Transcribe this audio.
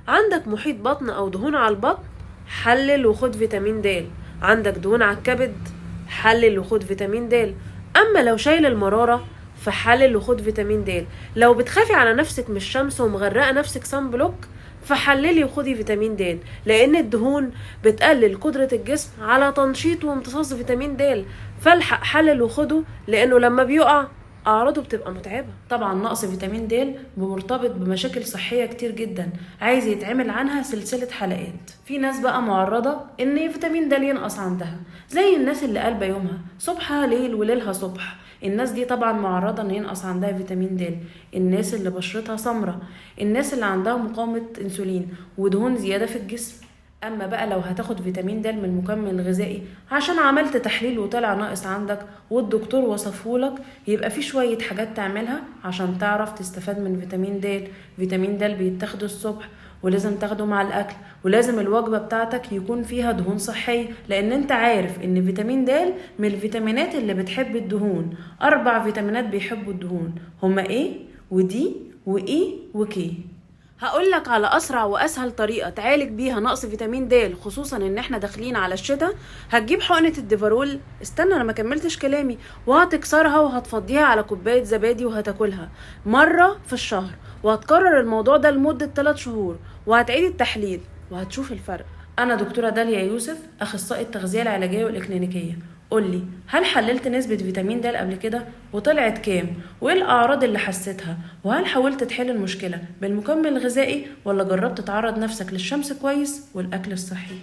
عندك محيط بطن او دهون على البطن، حلل وخد فيتامين د. عندك دهون على الكبد، حلل وخد فيتامين د. اما لو شايل المرارة فحلل وخد فيتامين د. لو بتخافي على نفسك من الشمس ومغرقة نفسك صن بلوك فحللي وخدي فيتامين د، لان الدهون بتقلل قدرة الجسم على تنشيط وامتصاص فيتامين د. فالحق حلل وخده، لانه لما بيقع اعراضه بتبقى متعبة. طبعا نقص فيتامين د مرتبط بمشاكل صحية كتير جدا، عايز يتعمل عنها سلسلة حلقات. في ناس بقى معرضة ان فيتامين د ينقص عندها، زي الناس اللي قلبة يومها صبحها ليل وليلها صبح، الناس دي طبعا معرضة ان ينقص عندها فيتامين د. الناس اللي بشرتها سمرة، الناس اللي عندها مقاومة انسولين ودهون زيادة في الجسم. اما بقى لو هتاخد فيتامين د من مكمل غذائي عشان عملت تحليل وطلع ناقص عندك والدكتور وصفهولك، يبقى في شوية حاجات تعملها عشان تعرف تستفاد من فيتامين د. فيتامين د بيتاخده الصبح، ولازم تاخده مع الاكل، ولازم الوجبة بتاعتك يكون فيها دهون صحية، لان انت عارف ان فيتامين د من الفيتامينات اللي بتحب الدهون. 4 فيتامينات بيحبوا الدهون، هما ايه ودي وايه وكي. هقولك على اسرع واسهل طريقه تعالج بيها نقص فيتامين د، خصوصا ان احنا داخلين على الشتاء. هتجيب حقنه الديفارول، استنى انا ما كملتش كلامي، وهتكسرها وهتفضيها على كوبايه زبادي وهتاكلها مره في الشهر، وهتكرر الموضوع ده لمده 3 شهور، وهتعيد التحليل وهتشوف الفرق. انا دكتوره داليا يوسف، اخصائي التغذيه العلاجيه والاكلينيكيه. قولي، هل حللت نسبة فيتامين د قبل كده وطلعت كام؟ وايه الأعراض اللي حسيتها؟ وهل حاولت تحل المشكلة بالمكمل الغذائي ولا جربت تعرض نفسك للشمس كويس والأكل الصحي؟